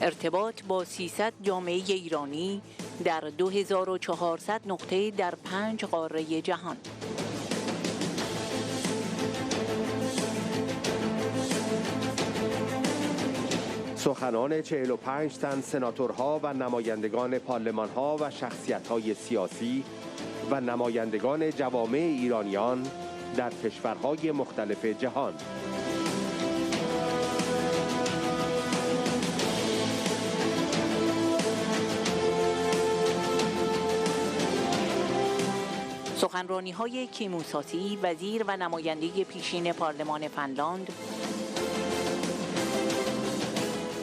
ارتباط با 300 جامعه ایرانی در 2400 نقطه در 5 قاره جهان. سخنان 45 تن سناتورها و نمایندگان پارلمان‌ها و شخصیت‌های سیاسی و نمایندگان جوامع ایرانیان در کشورهای مختلف جهان. سخنرانی‌های کیمو ساسی، وزیر و نماینده پیشین پارلمان فنلاند،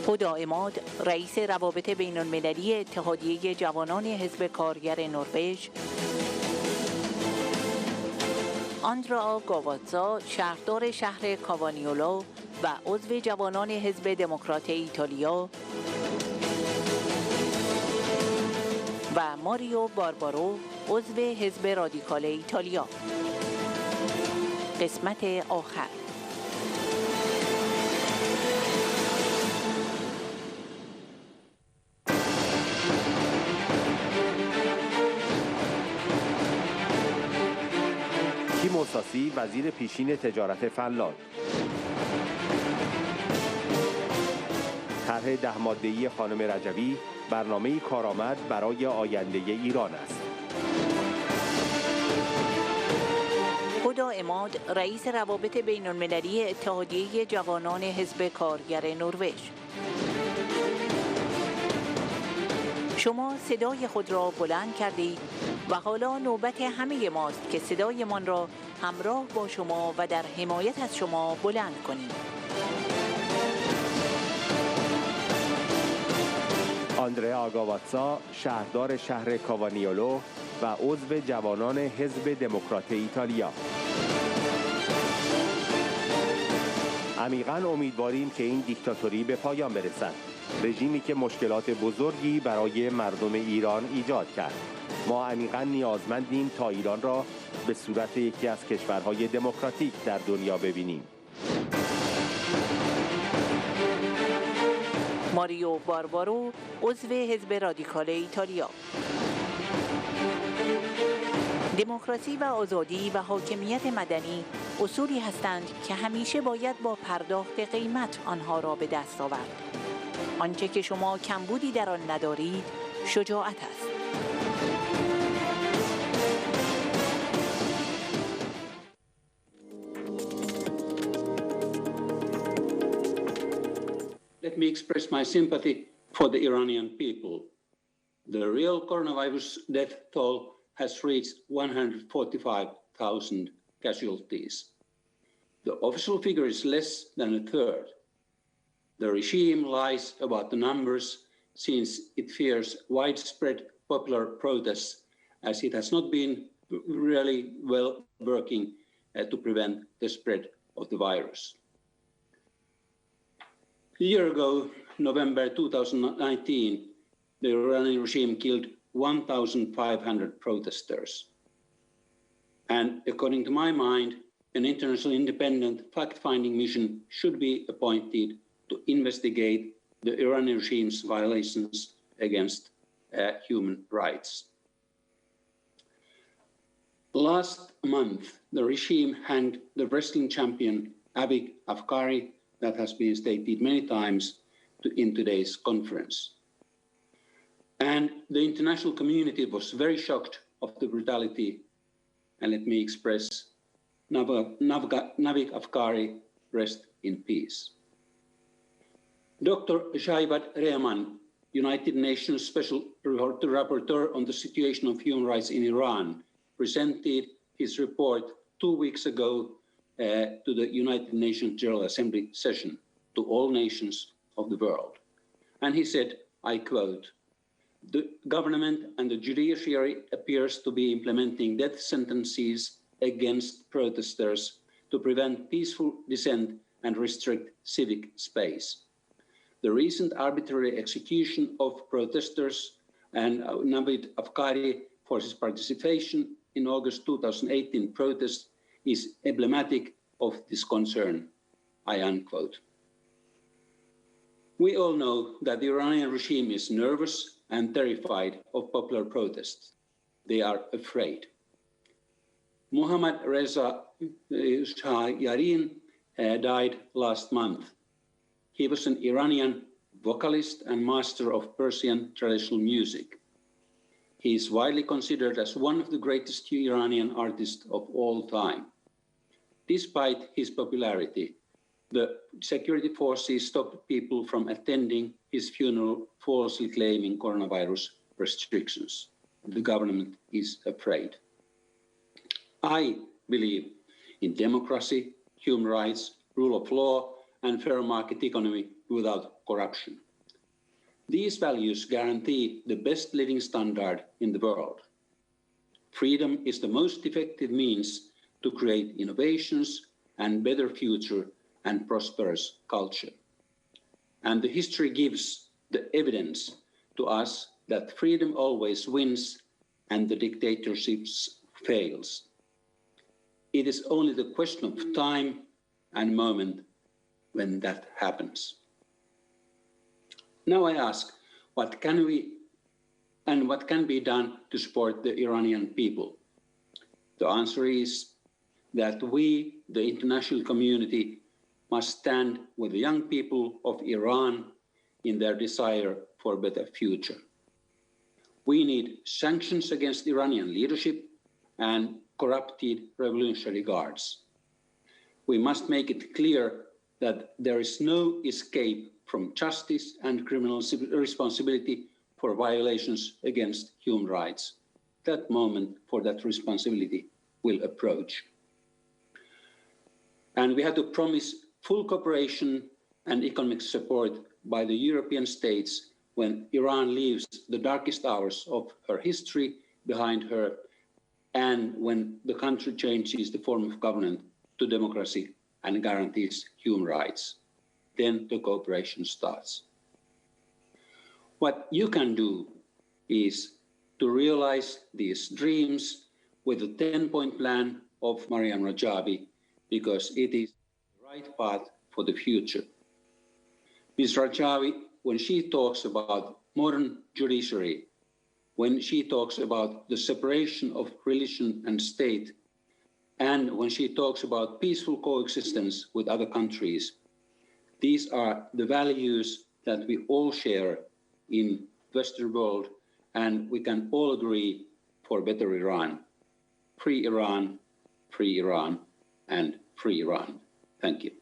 کارآمد، رئیس روابط بین‌المللی اتحادیه جوانان حزب کارگر نروژ، آندرا گاواتزا، شهردار شهر کاوانیولو و عضو جوانان حزب دموکرات ایتالیا، و ماریو باربارو، عضو حزب رادیکال ایتالیا. قسمت آخر. کیمو ساسی، وزیر پیشین تجارت فنلاند. طرح 10 ماده‌ای خانم رجوی برنامه کارآمد برای آینده ایران است. کارآمد، رئیس روابط بین‌المللی اتحادیه جوانان حزب کارگر نروژ. شما صدای خود را بلند کردید و حالا نوبت همه ماست که صدایمان را همراه با شما و در حمایت از شما بلند کنیم. آندرا گاواتزا، شهردار شهر کاوانیولو و عضو جوانان حزب دموکرات ایتالیا. عمیقاً امیدواریم که این دیکتاتوری به پایان برسد. رژیمی که مشکلات بزرگی برای مردم ایران ایجاد کرد. ما عمیقاً نیازمندیم تا ایران را به صورت یکی از کشورهای دموکراتیک در دنیا ببینیم. ماریو باربارو، عضو حزب رادیکال ایتالیا. دموکراسی و آزادی و حاکمیت مدنی اصولی هستند که همیشه باید با پرداخت قیمت آنها را به دست آورد. آنچه که شما کمبودی در آن ندارید، شجاعت است. Let me express my sympathy for the Iranian people. The real coronavirus death toll has reached 145,000 casualties. The official figure is less than a third. The regime lies about the numbers since it fears widespread popular protests, as it has not been really well working to prevent the spread of the virus. A year ago, November 2019, the Iranian regime killed 1,500 protesters. And according to my mind, an international independent fact-finding mission should be appointed to investigate the Iranian regime's violations against human rights. Last month, the regime hanged the wrestling champion Abik Afkari, that has been stated many times in today's conference. And the international community was very shocked of the brutality. And let me express, Navik Afkari, rest in peace. Dr. Shaibat Rehman, United Nations Special Rapporteur on the situation of human rights in Iran, presented his report 2 weeks ago to the United Nations General Assembly session, to all nations of the world. And he said, I quote, "The government and the judiciary appears to be implementing death sentences against protesters to prevent peaceful dissent and restrict civic space. The recent arbitrary execution of protesters and Navid Afkari for his participation in August 2018 protests is emblematic of this concern," I unquote. We all know that the Iranian regime is nervous and terrified of popular protests. They are afraid. Mohammad Reza Shah Yarin died last month. He was an Iranian vocalist and master of Persian traditional music. He is widely considered as one of the greatest Iranian artists of all time. Despite his popularity, the security forces stopped people from attending his funeral, falsely claiming coronavirus restrictions. The government is afraid. I believe in democracy, human rights, rule of law, and fair market economy without corruption. These values guarantee the best living standard in the world. Freedom is the most effective means to create innovations and better future and prosperous culture. And the history gives the evidence to us that freedom always wins and the dictatorships fails. It is only the question of time and moment when that happens. Now I ask, what can be done to support the Iranian people? The answer is that we, the international community, must stand with the young people of Iran in their desire for a better future. We need sanctions against Iranian leadership and corrupted revolutionary guards. We must make it clear that there is no escape from justice and criminal responsibility for violations against human rights. That moment for that responsibility will approach. And we have to promise full cooperation and economic support by the European states when Iran leaves the darkest hours of her history behind her and when the country changes the form of government to democracy and guarantees human rights. Then the cooperation starts. What you can do is to realize these dreams with a 10-point plan of Maryam Rajavi, because it is the right path for the future. Ms. Rajavi, when she talks about modern judiciary, when she talks about the separation of religion and state, and when she talks about peaceful coexistence with other countries, these are the values that we all share in the Western world, and we can all agree for better Iran. Free Iran, free Iran, and free Iran. Thank you.